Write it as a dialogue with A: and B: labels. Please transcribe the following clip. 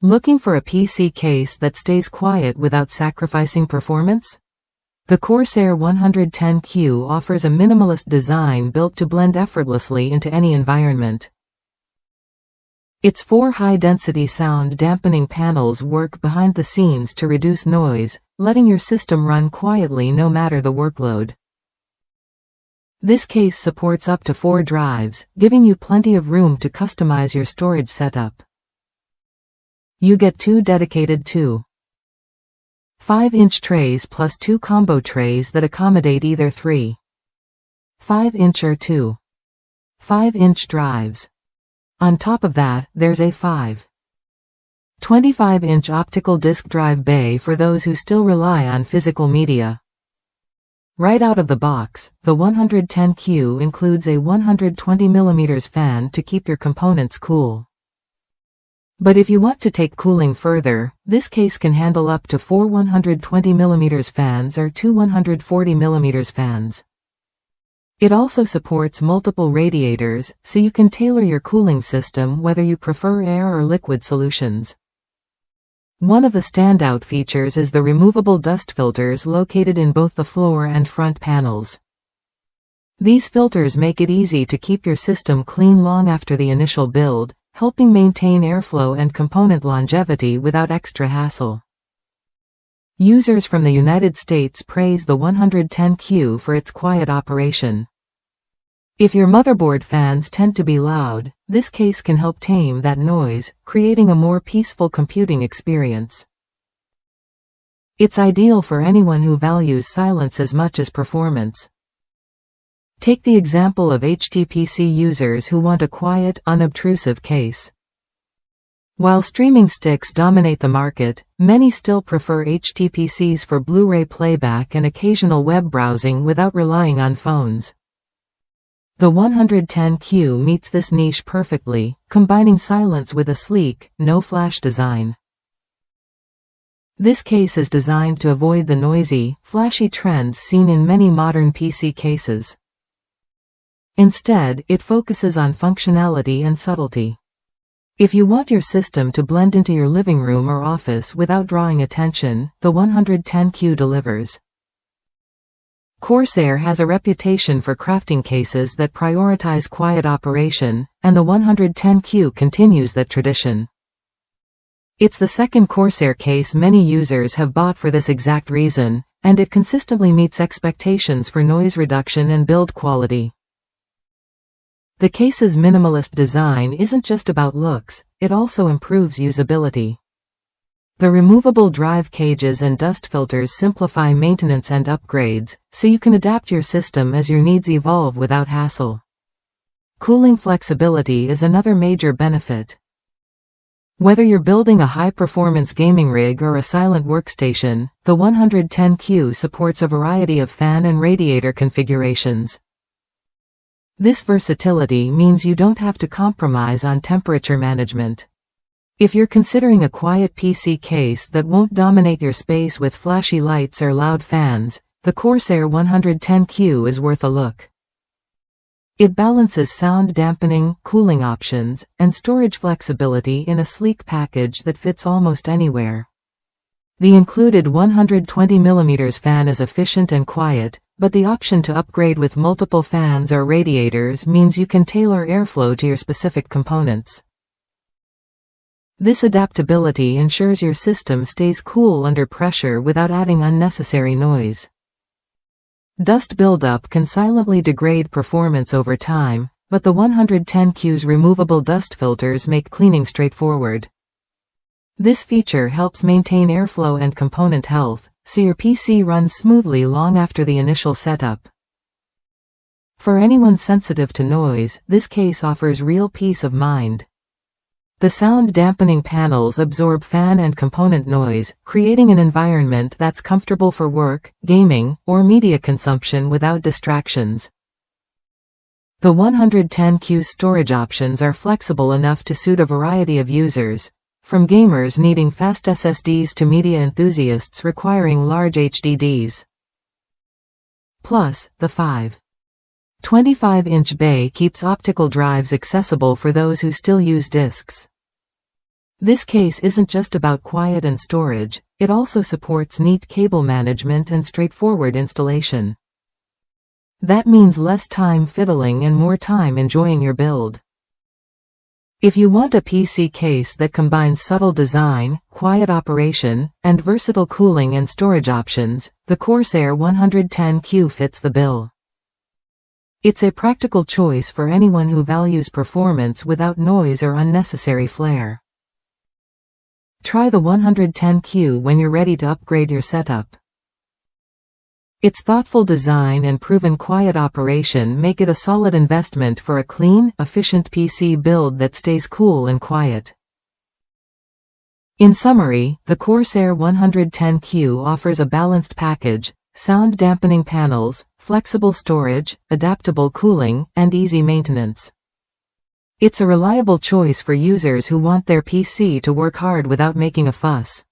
A: Looking for a PC case that stays quiet without sacrificing performance? The Corsair 110Q offers a minimalist design built to blend effortlessly into any environment. Its 4 high-density sound dampening panels work behind the scenes to reduce noise, letting your system run quietly no matter the workload. This case supports up to 4 drives, giving you plenty of room to customize your storage setup. You get 2 dedicated 2.5-inch trays plus 2 combo trays that accommodate either 3.5-inch or 2.5-inch drives. On top of that, there's a 5.25-inch optical disk drive bay for those who still rely on physical media. Right out of the box, the 110Q includes a 120mm fan to keep your components cool. But if you want to take cooling further, this case can handle up to 4 120mm fans or 2 140mm fans. It also supports multiple radiators, so you can tailor your cooling system whether you prefer air or liquid solutions. One of the standout features is the removable dust filters located in both the floor and front panels. These filters make it easy to keep your system clean long after the initial build, helping maintain airflow and component longevity without extra hassle. Users from the United States praise the 110Q for its quiet operation. If your motherboard fans tend to be loud, this case can help tame that noise, creating a more peaceful computing experience. It's ideal for anyone who values silence as much as performance. Take the example of HTPC users who want a quiet, unobtrusive case. While streaming sticks dominate the market, many still prefer HTPCs for Blu-ray playback and occasional web browsing without relying on phones. The 110Q meets this niche perfectly, combining silence with a sleek, no-flash design. This case is designed to avoid the noisy, flashy trends seen in many modern PC cases. Instead, it focuses on functionality and subtlety. If you want your system to blend into your living room or office without drawing attention, the 110Q delivers. Corsair has a reputation for crafting cases that prioritize quiet operation, and the 110Q continues that tradition. It's the second Corsair case many users have bought for this exact reason, and it consistently meets expectations for noise reduction and build quality. The case's minimalist design isn't just about looks, it also improves usability. The removable drive cages and dust filters simplify maintenance and upgrades, so you can adapt your system as your needs evolve without hassle. Cooling flexibility is another major benefit. Whether you're building a high-performance gaming rig or a silent workstation, the 110Q supports a variety of fan and radiator configurations. This versatility means you don't have to compromise on temperature management. If you're considering a quiet PC case that won't dominate your space with flashy lights or loud fans, the Corsair 110Q is worth a look. It balances sound dampening, cooling options, and storage flexibility in a sleek package that fits almost anywhere. The included 120mm fan is efficient and quiet, but the option to upgrade with multiple fans or radiators means you can tailor airflow to your specific components. This adaptability ensures your system stays cool under pressure without adding unnecessary noise. Dust buildup can silently degrade performance over time, but the 110Q's removable dust filters make cleaning straightforward. This feature helps maintain airflow and component health, so your PC runs smoothly long after the initial setup. For anyone sensitive to noise, this case offers real peace of mind. The sound dampening panels absorb fan and component noise, creating an environment that's comfortable for work, gaming, or media consumption without distractions. The 110Q's storage options are flexible enough to suit a variety of users, from gamers needing fast SSDs to media enthusiasts requiring large HDDs. Plus, the 5.25-inch bay keeps optical drives accessible for those who still use discs. This case isn't just about quiet and storage, it also supports neat cable management and straightforward installation. That means less time fiddling and more time enjoying your build. If you want a PC case that combines subtle design, quiet operation, and versatile cooling and storage options, the Corsair 110Q fits the bill. It's a practical choice for anyone who values performance without noise or unnecessary flair. Try the 110Q when you're ready to upgrade your setup. Its thoughtful design and proven quiet operation make it a solid investment for a clean, efficient PC build that stays cool and quiet. In summary, the Corsair 110Q offers a balanced package: sound dampening panels, flexible storage, adaptable cooling, and easy maintenance. It's a reliable choice for users who want their PC to work hard without making a fuss.